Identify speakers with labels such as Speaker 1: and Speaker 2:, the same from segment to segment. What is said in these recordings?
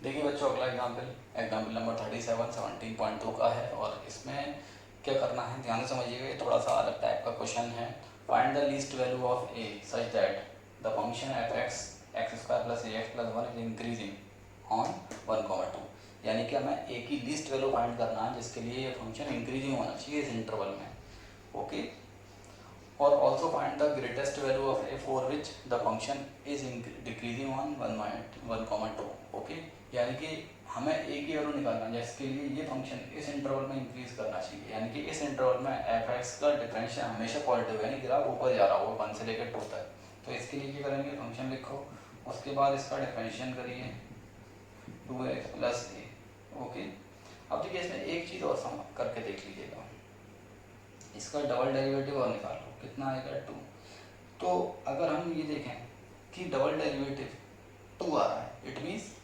Speaker 1: देखिए बच्चों, अगला एग्जाम्पल नंबर 37 17.2 का है और इसमें क्या करना है ध्यान से समझिएगा। ये थोड़ा सा अलग टाइप का क्वेश्चन है। Find the least value of A such that the function F x x square plus A x plus one is increasing on 1,2। यानी कि हमें ए की लीस्ट वैल्यू फाइंड करना है जिसके लिए ये फंक्शन इंक्रीजिंग होना चाहिए इस इंटरवल में। ओके, और also find the greatest value of A for which the function is decreasing on 1,2। Okay, यानी कि हमें ए की वैल्यू निकालना है जिसके लिए ये फंक्शन इस इंटरवल में इंक्रीज करना चाहिए। यानी कि इस इंटरवल में एफ एक्स का डिफरेंशियल हमेशा पॉजिटिव यानी ग्राफ ऊपर जा रहा होगा 1 से लेकर 2 तक। तो इसके लिए क्या करेंगे, फंक्शन लिखो, उसके बाद इसका डिफरेंशियल करिए 2x प्लस ए। ओके, अब देखिए इसमें एक चीज़ और सम करके देख लीजिएगा, इसका डबल डेरिवेटिव और निकालो, कितना आएगा 2। तो अगर हम ये देखें कि डबल डेरिवेटिव 2 आ रहा है, इट मीन्स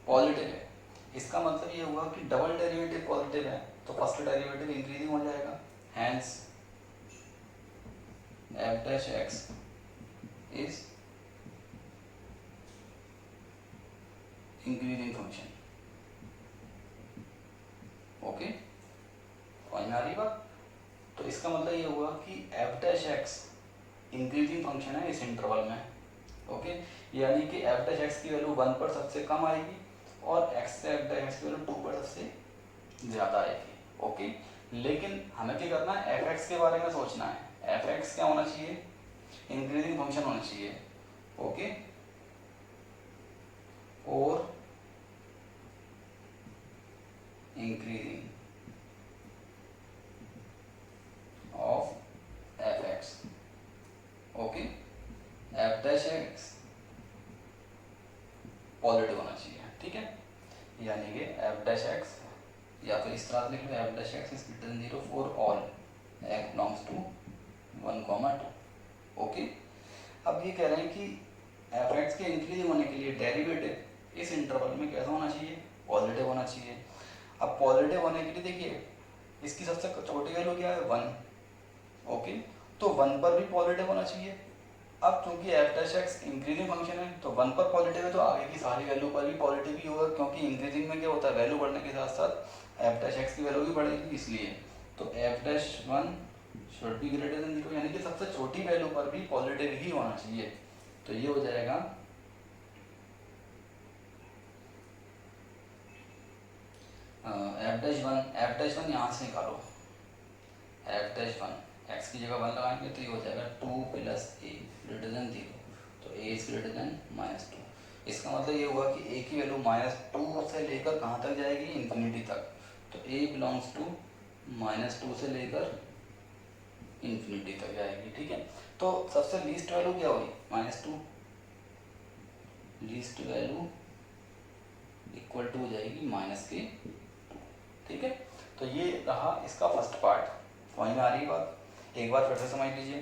Speaker 1: पॉजिटिव है। इसका मतलब ये हुआ कि डबल डेरिवेटिव पॉजिटिव है तो फर्स्ट डेरिवेटिव इंक्रीजिंग हो जाएगा, hence f dash x is increasing function. Okay, समझ में आ रही बात। तो इसका मतलब ये हुआ कि F dash x increasing function है इस इंटरवल में। ओके, यानी कि एफ डैश एक्स की वैल्यू 1 पर सबसे कम आएगी और एक्स से एफ डैश एक्स की वैल्यू 2 पर सबसे ज़्यादा आएगी। ओके, लेकिन हमें क्या करना है, एफ एक्स के बारे में सोचना है। एफ एक्स क्या होना चाहिए, इंक्रीजिंग फंक्शन होना चाहिए। ओके, और increasing of f x. Okay, f dash x positive होना चाहिए, ठीक है। यानी कि एफ डैश एक्स या तो इस तरह से लिख लो, f dash x is greater than 0 for all x belongs to 1,2। Okay, अब ये कह रहे हैं कि एफ एक्स के इंक्रीज होने के लिए डेरिवेटिव इस इंटरवल में कैसा होना चाहिए, पॉजिटिव होना चाहिए। अब पॉजिटिव होने के लिए देखिए इसकी सबसे छोटी वैल्यू क्या है 1। ओके, तो 1 पर भी पॉजिटिव होना चाहिए। अब क्योंकि F dash x increasing function है तो 1 पर पॉजिटिव है तो आगे की सारी वैल्यू पर भी पॉजिटिव ही होगा, क्योंकि इंक्रीजिंग में क्या होता है, वैल्यू बढ़ने के साथ साथ एफ डैश एक्स की वैल्यू भी बढ़ेगी, इसलिए तो F dash 1 should be greater than 0, यानी कि सबसे छोटी वैल्यू पर भी पॉजिटिव ही होना चाहिए। तो ये हो जाएगा एफ डैश वन यहाँ से निकालो, एफ डैश वन एक्स की जगह 1 लगाएंगे तो ये हो जाएगा 2 प्लस ए ग्रेटर देन 0, तो ए इज ग्रेटर देन -2। इसका मतलब ये हुआ कि ए की वैल्यू -2 से लेकर कहाँ तक जाएगी, इन्फिनिटी तक। तो ए बिलोंग्स टू -2 से लेकर इन्फिनिटी तक जाएगी, ठीक है। तो सबसे लीस्ट वैल्यू क्या हुई, -2, लीस्ट वैल्यू इक्वल टू हो जाएगी -2, ठीक है। तो ये रहा इसका फर्स्ट पार्ट। समझ में आ रही बात। एक बार फिर से समझ लीजिए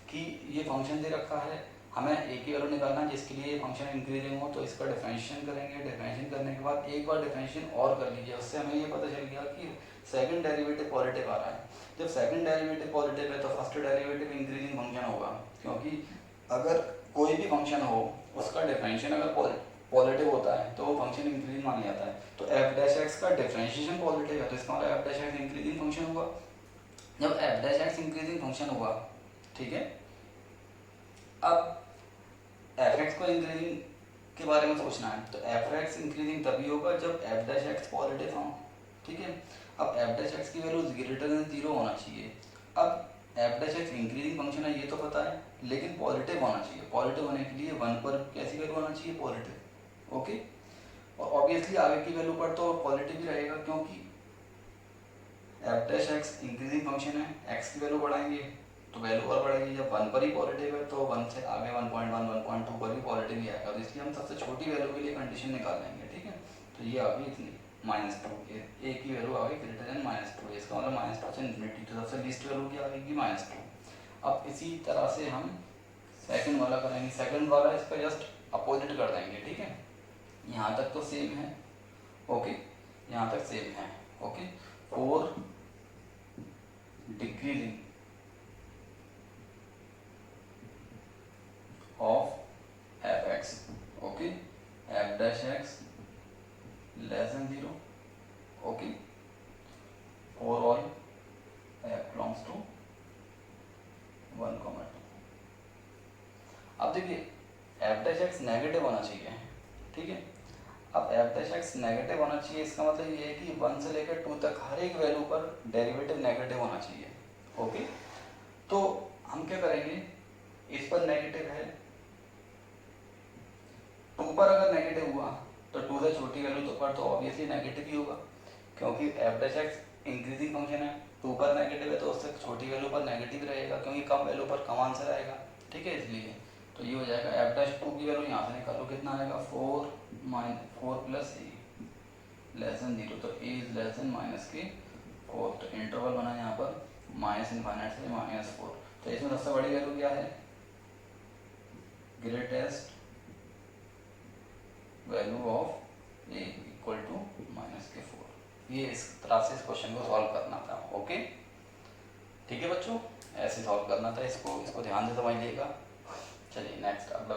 Speaker 1: कि ये फंक्शन दे रखा है, हमें ए की वैल्यू निकालना है जिसके लिए ये फंक्शन इंक्रीजिंग हो, तो इसका डिफरेंशिएशन करेंगे। डिफरेंशिएशन करने के बाद एक बार डिफरेंशिएशन और कर लीजिए, उससे हमें ये पता चल गया कि सेकंड डेरिवेटिव पॉजिटिव आ रहा है। जब सेकंड डेरिवेटिव पॉजिटिव है तो फर्स्ट डेरिवेटिव इंक्रीजिंग फंक्शन होगा, क्योंकि अगर कोई भी फंक्शन हो उसका डिफरेंशिएशन अगर पॉजिटिव होता है तो वो फंक्शन इंक्रीजिंग माना जाता है। तो एफ डैश एक्स का डिफरेंशिएशन पॉजिटिव है तो इसका मतलब F dash x increasing function होगा। जब F dash x increasing function हुआ, ठीक है, अब एफ एक्स को इंक्रीजिंग के बारे में सोचना है तो एफ एक्स इंक्रीजिंग तभी होगा जब एफ डैश एक्स पॉजिटिव हो, ठीक है। अब एफ डैश एक्स की वैल्यू ग्रेटर देन 0 होना चाहिए। अब F dash x increasing function है ये तो पता है, लेकिन पॉजिटिव होना चाहिए। पॉजिटिव होने के लिए 1 पर कैसी वैल्यू होना चाहिए, पॉजिटिव। ओके, और ऑब्वियसली आगे की वैल्यू पर तो पॉजिटिव ही रहेगा, क्योंकि F dash x increasing function है, एक्स की वैल्यू बढ़ाएंगे तो वैल्यू और बढ़ेगी। जब 1 पर ही पॉजिटिव है तो 1 से आगे 1.1 1.2 पर भी पॉजिटिव ही आएगा, तो इसलिए हम सबसे छोटी वैल्यू के लिए कंडीशन निकाल लेंगे, ठीक है। तो ये आ गई इतनी -2, ए की वैल्यू आ गई ग्रेटर देन -2, इसका मतलब -2 से इन्फिनिटी, तो सबसे लीस्ट वैल्यू क्या आएगी, -2। अब इसी तरह से हम सेकंड वाला करेंगे। सेकंड वाला इसका जस्ट अपोजिट कर देंगे, ठीक है। यहाँ तक तो सेम है, ओके, यहाँ तक सेम है, okay. For decreasing of f x, okay, f dash x less than 0, okay, for all f belongs to 1, 2। अब देखिए एफ डैश एक्स नेगेटिव होना चाहिए, ठीक है। अब एफ डैश एक्स नेगेटिव होना चाहिए, इसका मतलब ये है कि 1 से लेकर 2 तक हर एक वैल्यू पर डेरिवेटिव नेगेटिव होना चाहिए, ओके। तो हम क्या करेंगे, इस पर नेगेटिव है, 2 पर अगर नेगेटिव हुआ तो 2 से छोटी वैल्यू पर तो ऑब्वियसली नेगेटिव ही होगा, क्योंकि F dash x increasing function है, 2 पर नेगेटिव है तो उससे छोटी वैल्यू पर नेगेटिव रहेगा, क्योंकि कम वैल्यू पर कम आंसर आएगा, ठीक है। इसलिए तो ये हो जाएगा एफ डैश 2 की वैल्यू यहाँ से निकालो, कितना आएगा 4 प्लस ए लेस देन 0, तो ए इज लेस देन माइनस के 4, तो इंटरवल बना यहाँ पर माइनस इनफाइनाइट से -4। तो इसमें सबसे बड़ी वैल्यू क्या है, greatest value of a equal to -4। ये इस तरह से इस क्वेश्चन को सॉल्व करना था, ओके, ठीक है बच्चों, ऐसे सॉल्व करना था इसको ध्यान से समझिएगा। चलिए नेक्स्ट अगला